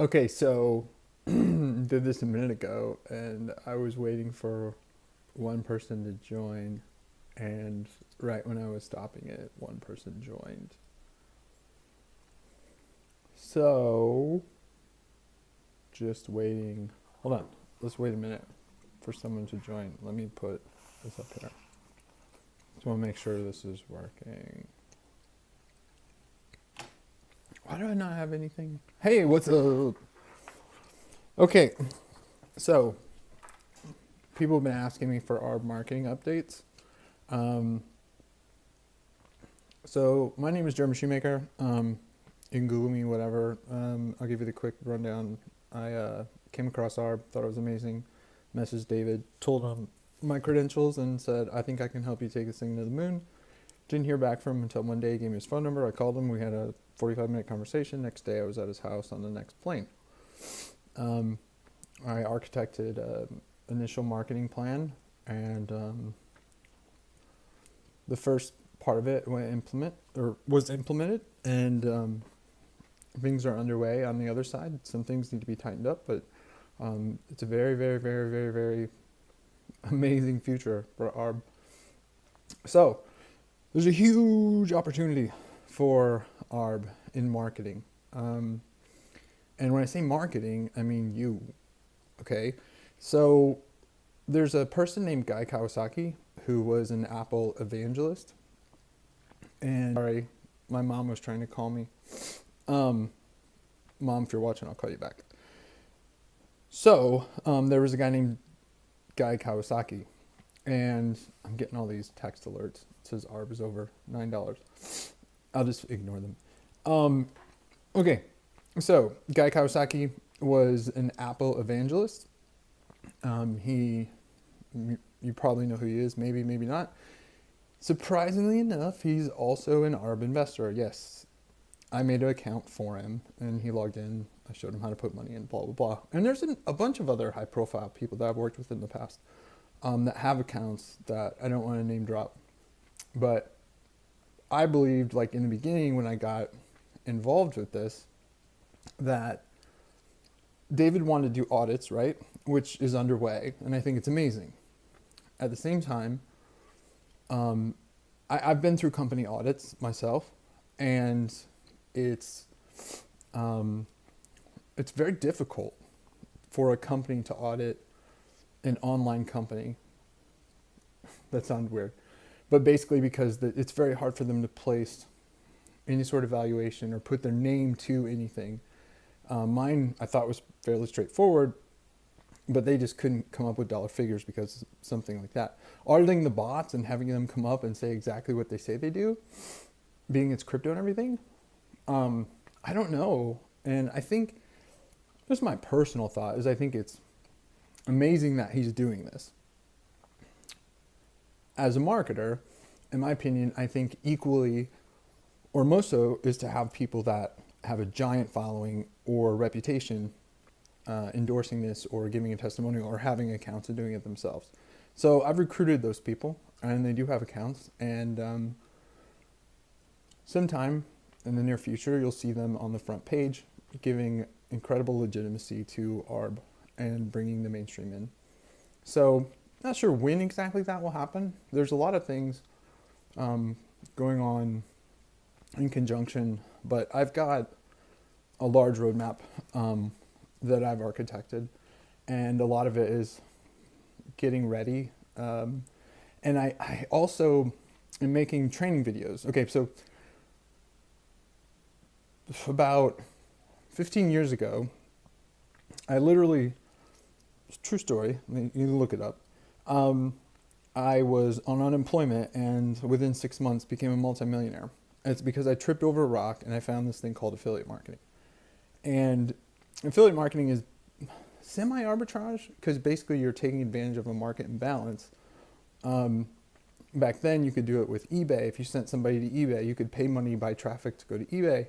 Okay, so did this a minute ago, and I was waiting for one person to join, and right when I was stopping it, one person joined. So just waiting. Hold on. Let's wait a minute for someone to join. Let me put this up here. Just want to make sure this is working. Why do I not have anything? Hey, what's up? Okay, so people have been asking me for our marketing updates. Um, so my name is Jeremy Shoemaker. You can Google me, whatever. I'll give you the quick rundown. I came across ARB, thought it was amazing. Messaged David, told him my credentials, and said, I think I can help you take this thing to the moon. Didn't hear back from him until one day. He gave me his phone number. I called him. We had a 45-minute conversation. Next day, I was at his house on the next plane. I architected an initial marketing plan, and the first part of it was implemented, and things are underway on the other side. Some things need to be tightened up, but it's a very, very, very, very, very amazing future for ARB. So there's a huge opportunity for ARB in marketing. And when I say marketing, I mean you. Okay, so there's a person named Guy Kawasaki who was an Apple evangelist. And sorry, my mom was trying to call me. Mom, if you're watching, I'll call you back. So there was a guy named Guy Kawasaki, and I'm getting all these text alerts. It says ARB is over $9. I'll just ignore them. Okay, so Guy Kawasaki was an Apple evangelist. You probably know who he is, maybe, maybe not. Surprisingly enough, he's also an ARB investor. Yes, I made an account for him, and he logged in. I showed him how to put money in, blah, blah, blah. And there's a bunch of other high-profile people that I've worked with in the past that have accounts that I don't want to name drop. But I believed, like in the beginning when I got involved with this, that David wanted to do audits, right? Which is underway, and I think it's amazing. At the same time, I've been through company audits myself, and it's very difficult for a company to audit an online company. That sounds weird, but basically because it's very hard for them to place any sort of valuation or put their name to anything. Mine I thought was fairly straightforward, but they just couldn't come up with dollar figures because something like that. Auditing the bots and having them come up and say exactly what they say they do, being it's crypto and everything, I don't know. And I think, just my personal thought is I think it's amazing that he's doing this. As a marketer, in my opinion, I think equally or more so is to have people that have a giant following or reputation endorsing this or giving a testimonial or having accounts and doing it themselves. So I've recruited those people, and they do have accounts, and sometime in the near future you'll see them on the front page giving incredible legitimacy to ARB and bringing the mainstream in. So not sure when exactly that will happen. There's a lot of things going on in conjunction, but I've got a large roadmap that I've architected, and a lot of it is getting ready. And I also am making training videos. Okay, so about 15 years ago, I literally, it's a true story, you can look it up. I was on unemployment and within 6 months became a multimillionaire. It's because I tripped over a rock and I found this thing called affiliate marketing. And affiliate marketing is semi-arbitrage because basically you're taking advantage of a market imbalance. Back then you could do it with eBay. If you sent somebody to eBay, you could pay money by traffic to go to eBay.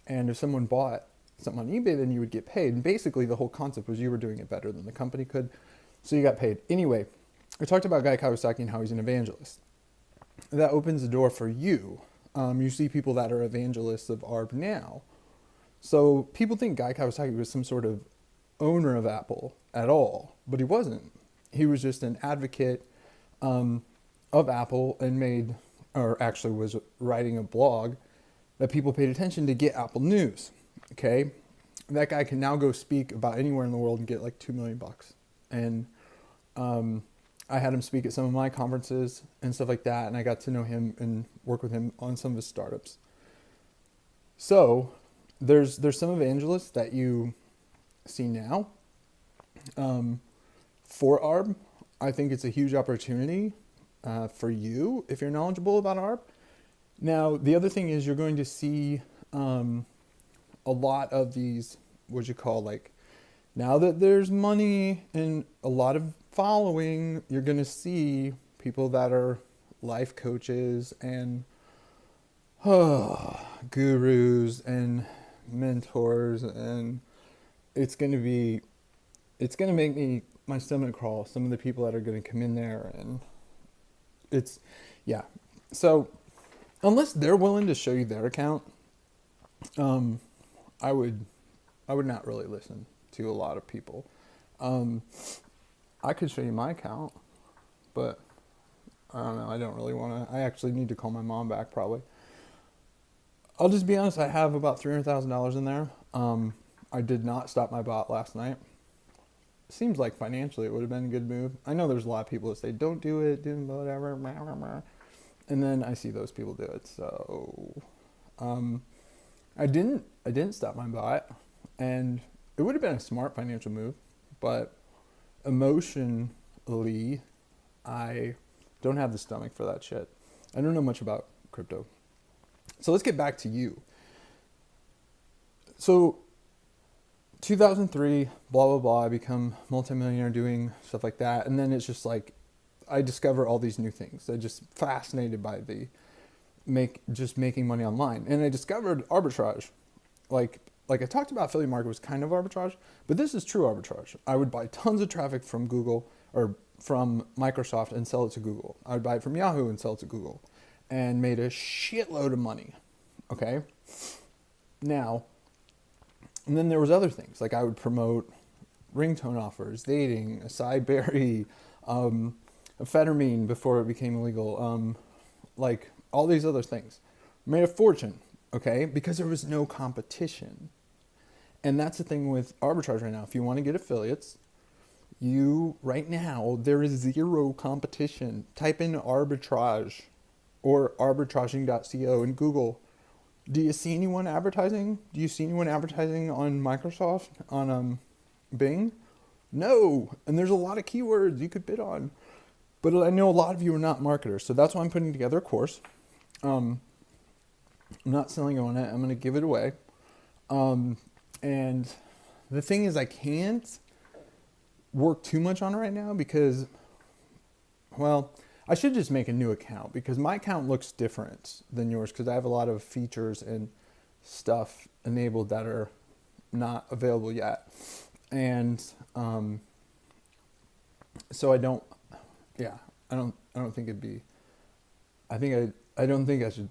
And if someone bought something on eBay, then you would get paid. And basically the whole concept was you were doing it better than the company could. So you got paid. Anyway, I talked about Guy Kawasaki and how he's an evangelist. That opens the door for you. You see people that are evangelists of ARB now So people think Guy Kawasaki was some sort of owner of Apple at all, but he wasn't. He was just an advocate of Apple and made, or actually was writing a blog that people paid attention to get Apple news. Okay, that guy can now go speak about anywhere in the world and get like $2 million. And I had him speak at some of my conferences and stuff like that, and I got to know him and work with him on some of his startups. So there's some evangelists that you see now. For ARB, I think it's a huge opportunity for you if you're knowledgeable about ARB. Now, the other thing is you're going to see a lot of these, what you call, like, now that there's money and a lot of following, you're going to see people that are life coaches and gurus and mentors, and it's going to make my stomach crawl, some of the people that are going to come in there, and it's, yeah. So unless they're willing to show you their account, I would not really listen to a lot of people. I could show you my account, but I don't know. I don't really want to. I actually need to call my mom back probably. I'll just be honest. I have about $300,000 in there. I did not stop my bot last night. Seems like financially it would have been a good move. I know there's a lot of people that say don't do it, do whatever, and then I see those people do it. So I didn't stop my bot, and it would have been a smart financial move, but emotionally, I don't have the stomach for that shit. I don't know much about crypto. So let's get back to you. So 2003, blah, blah, blah, I become multimillionaire doing stuff like that. And then it's just like, I discover all these new things. I'm just fascinated by just making money online. And I discovered arbitrage. Like I talked about, affiliate market was kind of arbitrage, but this is true arbitrage. I would buy tons of traffic from Google or from Microsoft and sell it to Google. I would buy it from Yahoo and sell it to Google, and made a shitload of money. Okay. Now, and then there was other things, like I would promote ringtone offers, dating, acai berry, amphetamine before it became illegal, like all these other things. Made a fortune, okay, because there was no competition. And that's the thing with arbitrage right now. If you want to get affiliates, right now, there is zero competition. Type in arbitrage or arbitraging.co in Google. Do you see anyone advertising? Do you see anyone advertising on Microsoft, on Bing? No. And there's a lot of keywords you could bid on. But I know a lot of you are not marketers, so that's why I'm putting together a course. I'm not selling on it. I'm going to give it away. And the thing is, I can't work too much on it right now because, well, I should just make a new account because my account looks different than yours because I have a lot of features and stuff enabled that are not available yet. And so I don't think it'd be, I don't think I should,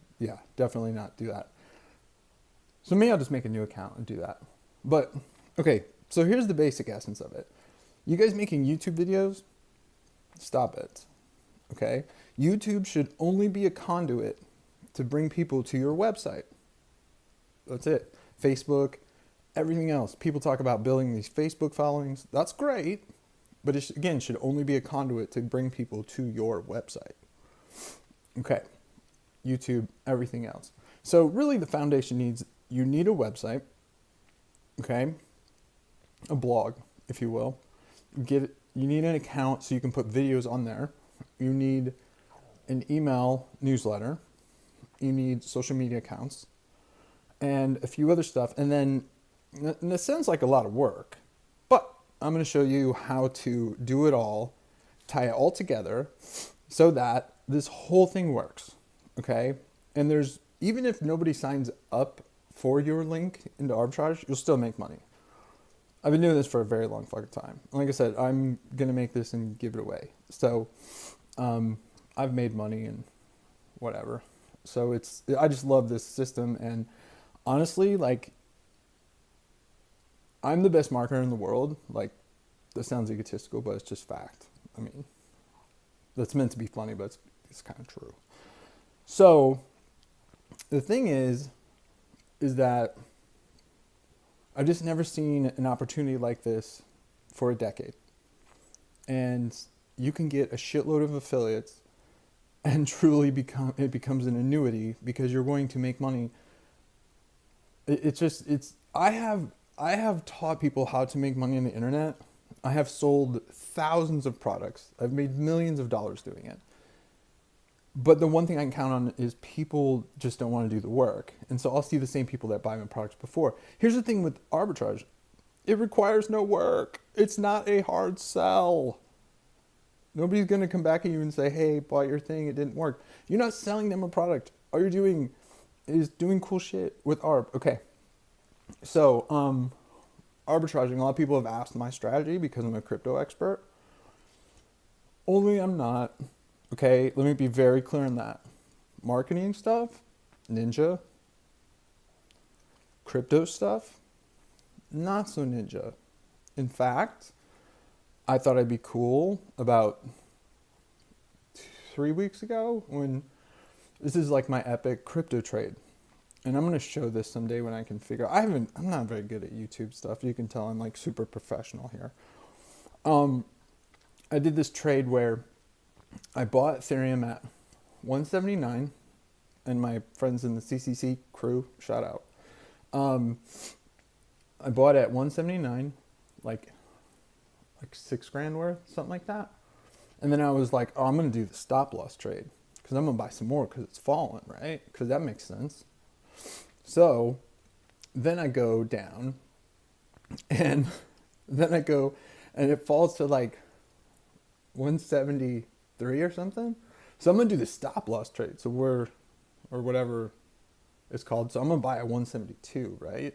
definitely not do that. So maybe I'll just make a new account and do that. But, okay, so here's the basic essence of it. You guys making YouTube videos, stop it, okay? YouTube should only be a conduit to bring people to your website. That's it. Facebook, everything else. People talk about building these Facebook followings. That's great, but it, again, should only be a conduit to bring people to your website. Okay, YouTube, everything else. So really the foundation you need a website, okay, a blog, if you will. You need an account so you can put videos on there. You need an email newsletter. You need social media accounts and a few other stuff. And then, and it sounds like a lot of work, but I'm going to show you how to do it all, tie it all together so that this whole thing works. Okay. And even if nobody signs up for your link into arbitrage, you'll still make money. I've been doing this for a very long fucking time. Like I said, I'm going to make this and give it away. So, I've made money and whatever. So I just love this system. And honestly, like, I'm the best marketer in the world. Like, that sounds egotistical, but it's just fact. I mean, that's meant to be funny, but it's kind of true. So the thing is that I've just never seen an opportunity like this for a decade. And you can get a shitload of affiliates and truly becomes an annuity because you're going to make money. I have taught people how to make money on the internet. I have sold thousands of products. I've made millions of dollars doing it. But the one thing I can count on is people just don't want to do the work. And so I'll see the same people that buy my products before. Here's the thing with arbitrage. It requires no work. It's not a hard sell. Nobody's going to come back at you and say, hey, bought your thing, it didn't work. You're not selling them a product. All you're doing is doing cool shit with ARB. Okay. So, arbitraging, a lot of people have asked my strategy because I'm a crypto expert. Only I'm not. Okay, let me be very clear on that. Marketing stuff, ninja. Crypto stuff, not so ninja. In fact, I thought I'd be cool about 3 weeks ago when this is like my epic crypto trade. And I'm going to show this someday when I can figure out. I'm not very good at YouTube stuff. You can tell I'm like super professional here. I did this trade where I bought Ethereum at 179, and my friends in the CCC crew, shout out. I bought at 179, like $6,000 worth, something like that. And then I was like, oh, I'm going to do the stop loss trade because I'm going to buy some more because it's fallen, right? Because that makes sense. So then I go down and then I go and it falls to like 173 or something. So I'm going to do the stop loss trade. So or whatever it's called. So I'm going to buy at 172, right?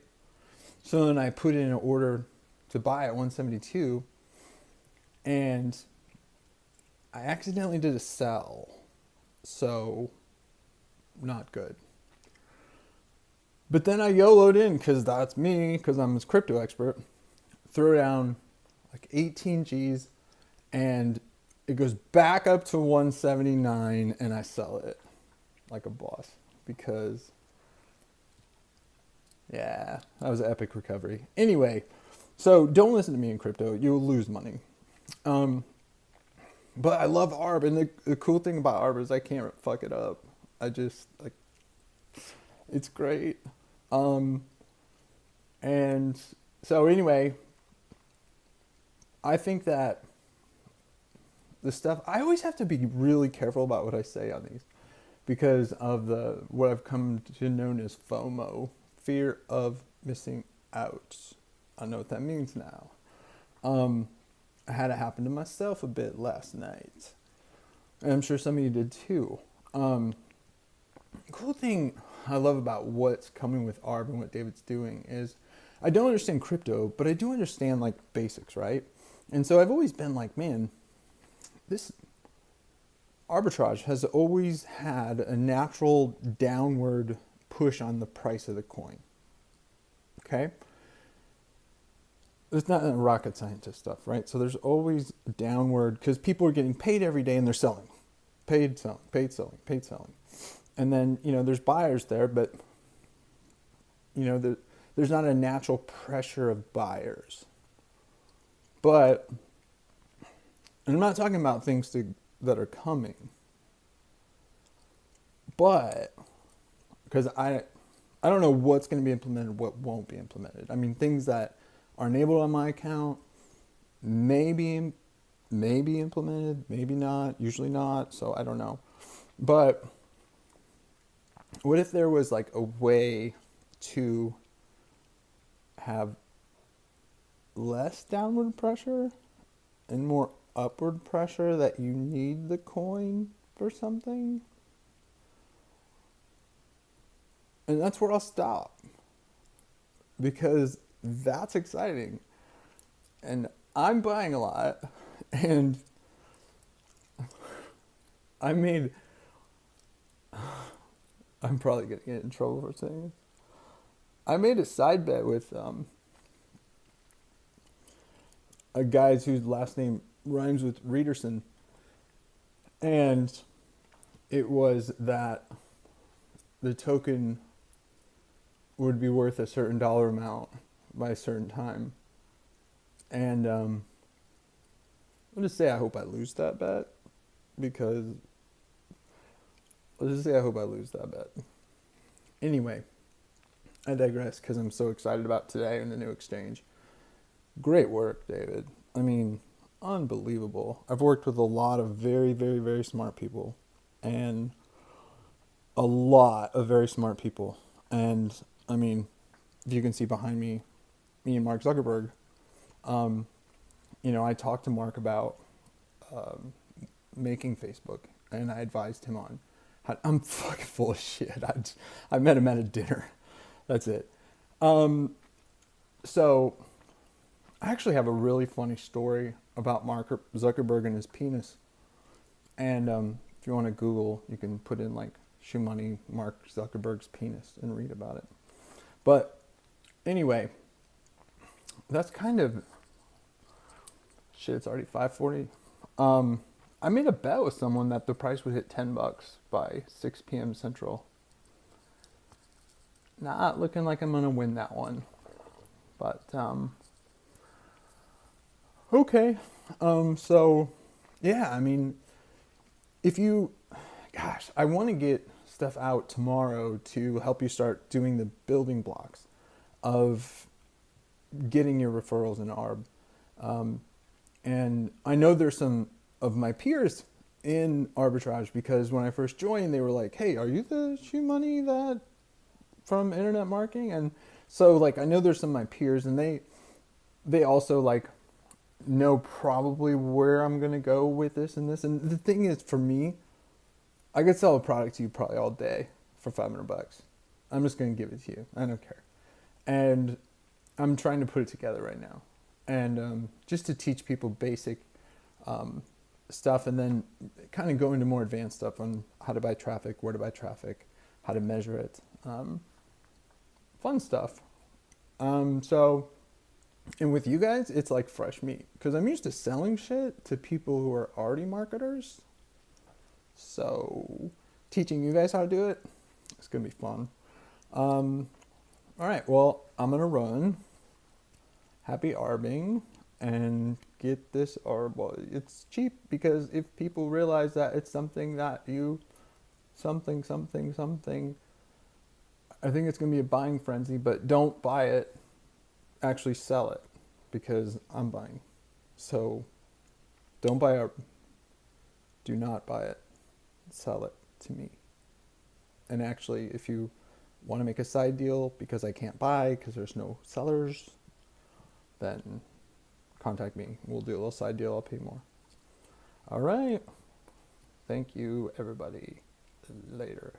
So then I put in an order to buy at 172 and I accidentally did a sell. So not good. But then I YOLO'd in because that's me, because I'm a crypto expert. Throw down like 18 G's and it goes back up to 179 and I sell it like a boss because, yeah, that was an epic recovery. Anyway, so don't listen to me in crypto. You'll lose money. But I love ARB, and the cool thing about ARB is I can't fuck it up. I just, like, it's great. And so anyway, I think that the stuff, I always have to be really careful about what I say on these because of what I've come to know as FOMO, fear of missing out. I know what that means now. I had it happen to myself a bit last night. And I'm sure some of you did too. Cool thing I love about what's coming with ARB and what David's doing is I don't understand crypto, but I do understand like basics, right? And so I've always been like, man, this arbitrage has always had a natural downward push on the price of the coin. Okay? It's not rocket scientist stuff, right? So there's always downward because people are getting paid every day and they're selling. Paid, selling, paid, selling, paid, selling. And then, there's buyers there, but, there's not a natural pressure of buyers. But, and I'm not talking about things that are coming, but, because I don't know what's going to be implemented, what won't be implemented. I mean, things that are enabled on my account, maybe implemented, maybe not, usually not, so I don't know. But what if there was like a way to have less downward pressure and more upward pressure that you need the coin for something? And that's where I'll stop because that's exciting. And I'm buying a lot and I'm probably going to get in trouble for saying it. I made a side bet with a guy's whose last name rhymes with Readerson, and it was that the token would be worth a certain dollar amount by a certain time. And I'll just say I hope I lose that bet, because let's just say I hope I lose that bet. Anyway, I digress because I'm so excited about today and the new exchange. Great work, David. I mean, unbelievable. I've worked with a lot of very, very, very smart people, and a lot of very smart people. And I mean, if you can see behind me, me and Mark Zuckerberg, I talked to Mark about making Facebook, and I advised him on how. I'm fucking full of shit. I met him at a dinner. That's it. So I actually have a really funny story about Mark Zuckerberg and his penis. And if you want to Google, you can put in like shoe money, Mark Zuckerberg's penis, and read about it. But anyway, that's kind of shit. It's already 5:40. I made a bet with someone that the price would hit $10 by 6 p.m. Central. Not looking like I'm gonna win that one, but okay. So yeah, I mean, I want to get stuff out tomorrow to help you start doing the building blocks of getting your referrals in ARB. And I know there's some of my peers in arbitrage, because when I first joined, they were like, "Hey, are you the shoe money that from internet marketing?" And so like I know there's some of my peers, and they also like know probably where I'm gonna go with this and this. And the thing is, for me, I could sell a product to you probably all day for $500. I'm just gonna give it to you. I don't care. And I'm trying to put it together right now, and just to teach people basic stuff, and then kind of go into more advanced stuff on how to buy traffic, where to buy traffic, how to measure it, fun stuff. So, and with you guys, it's like fresh meat, because I'm used to selling shit to people who are already marketers. So teaching you guys how to do it, it's gonna be fun. All right, well, I'm gonna run. Happy arbing, and get this arb. Well, it's cheap, because if people realize that it's something that something, I think it's gonna be a buying frenzy. But don't buy it, actually sell it, because I'm buying. So don't buy arb. Do not buy it. Sell it to me. And actually, if you want to make a side deal because I can't buy because there's no sellers, then contact me. We'll do a little side deal. I'll pay more. All right. Thank you, everybody. Later.